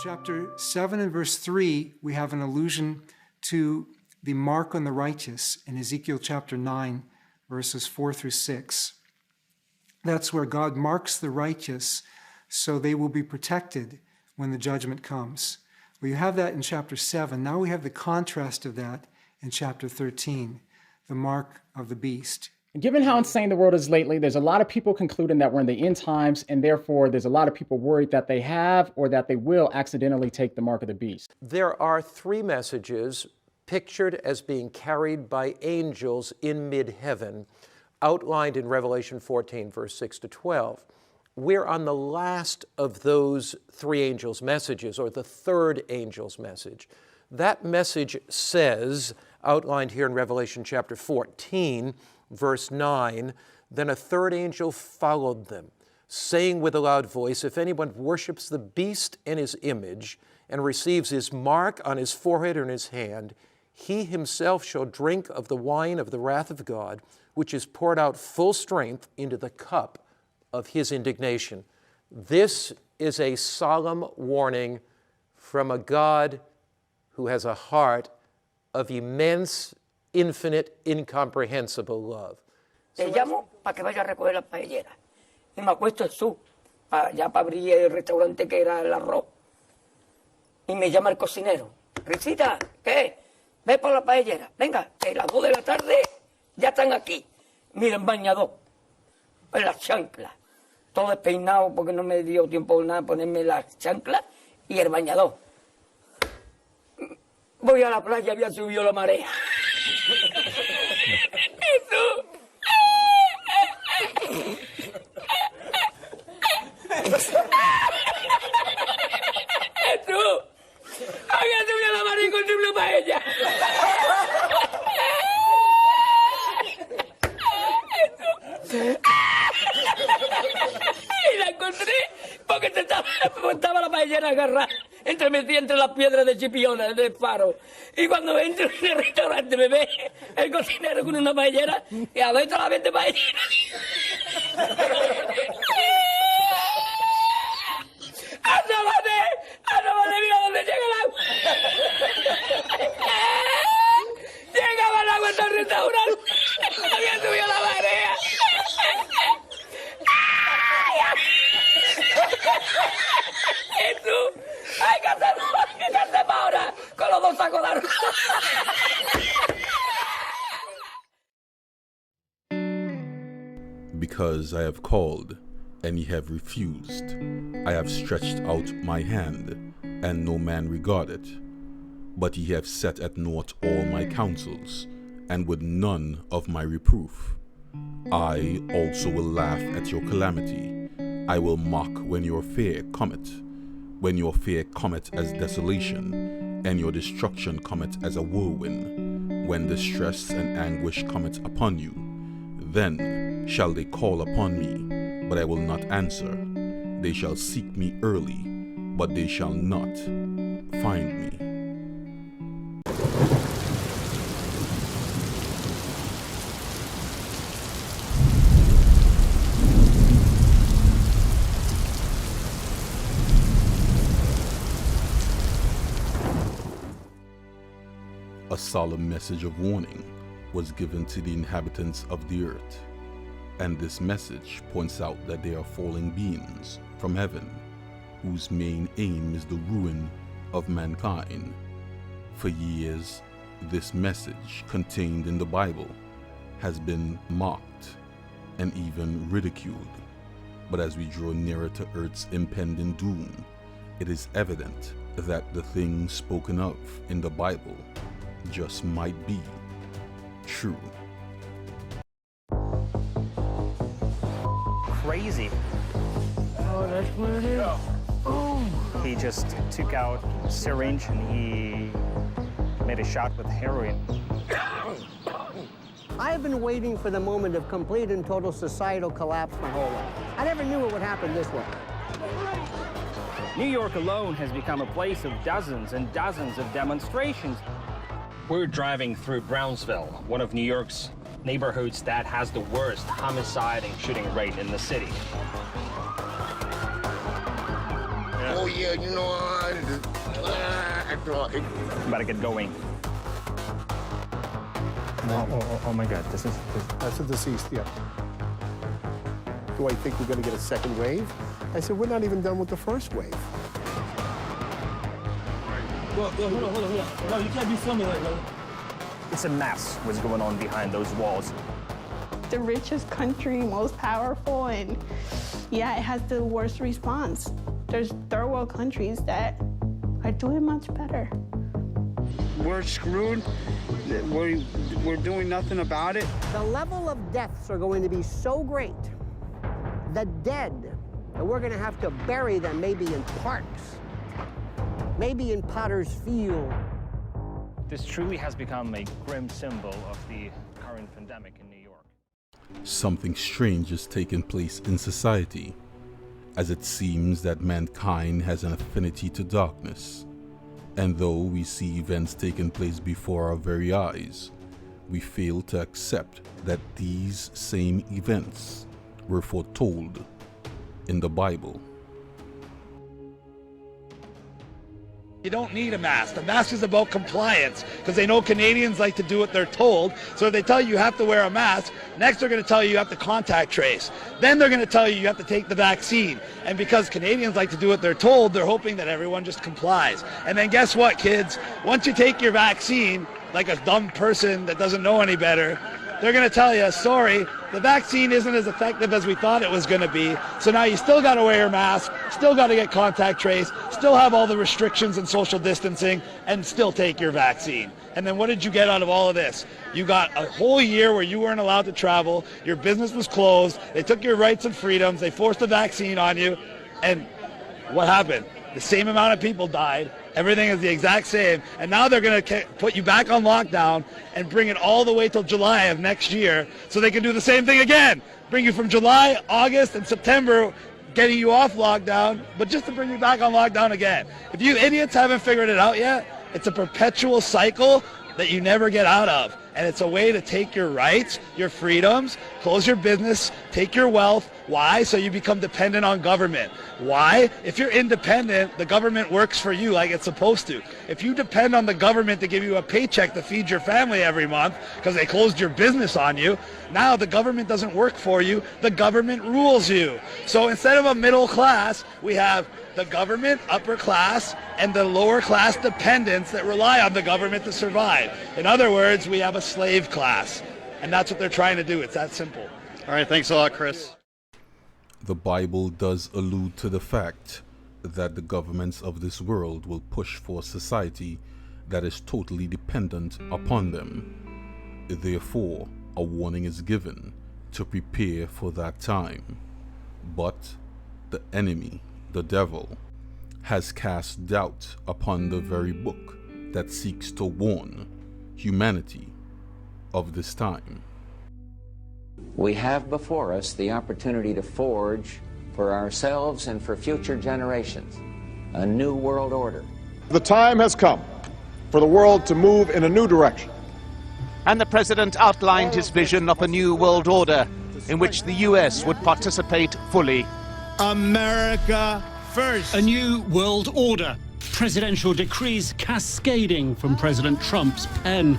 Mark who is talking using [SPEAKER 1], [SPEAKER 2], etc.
[SPEAKER 1] Chapter 7 and verse 3, we have an allusion to the mark on the righteous in Ezekiel chapter 9, verses 4 through 6. That's where God marks the righteous so they will be protected when the judgment comes. Well, you have that in chapter 7. Now we have the contrast of that in chapter 13, the mark of the beast.
[SPEAKER 2] Given how insane the world is lately, there's a lot of people concluding that we're in the end times, and therefore there's a lot of people worried that they have or that they will accidentally take the mark of the beast.
[SPEAKER 3] There are three messages pictured as being carried by angels in mid-heaven, outlined in Revelation 14, verse 6 to 12. We're on the last of those three angels' messages, or the third angel's message. That message says, outlined here in Revelation chapter 14, verse 9, then a third angel followed them, saying with a loud voice, if anyone worships the beast and his image, and receives his mark on his forehead or in his hand, he himself shall drink of the wine of the wrath of God, which is poured out full strength into the cup of his indignation. This is a solemn warning from a God who has a heart of immense, infinite, incomprehensible love.
[SPEAKER 4] Te llamo para que vaya a recoger las paelleras. Y me acuesto en su, ya para abrir el restaurante que era el arroz. Y me llama el cocinero. Risita, ¿qué? Ve por la paellera. Venga, que las 2 de la tarde ya están aquí. Miren, bañador, en las chanclas. Todo despeinado porque no me dio tiempo nada ponerme las chanclas y el bañador. Voy a la playa, había subido la marea. Jesús, había subido la marea y encontré una paella. Y la encontré porque estaba la paellera agarrada metida entre las piedras de Chipiona, del faro. Y cuando entro en el restaurante me ve el cocinero con una paellera y adentro la 20 paelleras. ¡Asómate, mira dónde llega el agua! Llegaba el agua hasta el restaurante. Había subido la marea. Jesús, hay que hacer para ahora con los 2 sacos de arroz.
[SPEAKER 5] Because I have called, and ye have refused. I have stretched out my hand, and no man regarded. But ye have set at naught all my counsels, and would none of my reproof. I also will laugh at your calamity. I will mock when your fear cometh. When your fear cometh as desolation, and your destruction cometh as a whirlwind. When distress and anguish cometh upon you, then shall they call upon me, but I will not answer. They shall seek me early, but they shall not find me. A solemn message of warning was given to the inhabitants of the earth, and this message points out that they are falling beings from heaven, whose main aim is the ruin of mankind. For years, this message contained in the Bible has been mocked and even ridiculed. But as we draw nearer to Earth's impending doom, it is evident that the things spoken of in the Bible just might be true.
[SPEAKER 6] Crazy.
[SPEAKER 4] Oh, that's what it is. Oh.
[SPEAKER 6] He just took out a syringe and he made a shot with heroin.
[SPEAKER 7] I have been waiting for the moment of complete and total societal collapse my whole life. I never knew it would happen this way.
[SPEAKER 8] New York alone has become a place of dozens and dozens of demonstrations.
[SPEAKER 9] We're driving through Brownsville, one of New York's neighborhoods that has the worst homicide and shooting rate in the city.
[SPEAKER 10] Oh yeah, you know,
[SPEAKER 6] Better get going. Oh my God,
[SPEAKER 10] that's a deceased, yeah. Do I think we're gonna get a second wave? I said, we're not even done with the first wave.
[SPEAKER 11] Well, hold on. No, you can't be filming like that.
[SPEAKER 6] It's a mess what's going on behind those walls.
[SPEAKER 12] The richest country, most powerful, and yeah, it has the worst response. There's third world countries that are doing much better.
[SPEAKER 13] We're screwed. We're doing nothing about it.
[SPEAKER 7] The level of deaths are going to be so great, the dead, that we're going to have to bury them maybe in parks, maybe in Potter's Field.
[SPEAKER 6] This truly has become a grim symbol of the current pandemic in New York.
[SPEAKER 5] Something strange is taking place in society, as it seems that mankind has an affinity to darkness. And though we see events taking place before our very eyes, we fail to accept that these same events were foretold in the Bible.
[SPEAKER 14] You don't need a mask. The mask is about compliance because they know Canadians like to do what they're told. So if they tell you have to wear a mask, next they're going to tell you have to contact trace. Then they're going to tell you have to take the vaccine. And because Canadians like to do what they're told, they're hoping that everyone just complies. And then guess what, kids? Once you take your vaccine, like a dumb person that doesn't know any better, they're going to tell you, sorry, the vaccine isn't as effective as we thought it was going to be. So now you still got to wear your mask, still got to get contact trace, still have all the restrictions and social distancing, and still take your vaccine. And then what did you get out of all of this? You got a whole year where you weren't allowed to travel, your business was closed, they took your rights and freedoms, they forced a vaccine on you, and what happened? The same amount of people died. Everything is the exact same. And now they're going to put you back on lockdown and bring it all the way till July of next year so they can do the same thing again. Bring you from July, August, and September, getting you off lockdown, but just to bring you back on lockdown again. If you idiots haven't figured it out yet, it's a perpetual cycle that you never get out of. And it's a way to take your rights, your freedoms, close your business, take your wealth. Why? So you become dependent on government. Why? If you're independent, the government works for you like it's supposed to. If you depend on the government to give you a paycheck to feed your family every month because they closed your business on you, now the government doesn't work for you, the government rules you. So instead of a middle class, we have the government, upper class, and the lower class dependents that rely on the government to survive. In other words, we have a slave class. And that's what they're trying to do. It's that simple.
[SPEAKER 15] All right, thanks a lot, Chris.
[SPEAKER 5] The Bible does allude to the fact that the governments of this world will push for a society that is totally dependent upon them. Therefore, a warning is given to prepare for that time. But the enemy, the devil, has cast doubt upon the very book that seeks to warn humanity of this time.
[SPEAKER 16] We have before us the opportunity to forge for ourselves and for future generations a new world order.
[SPEAKER 17] The time has come for the world to move in a new direction.
[SPEAKER 18] And the president outlined his vision of a new world order in which the US would participate fully.
[SPEAKER 19] America first. A new world order. Presidential decrees cascading from President Trump's pen.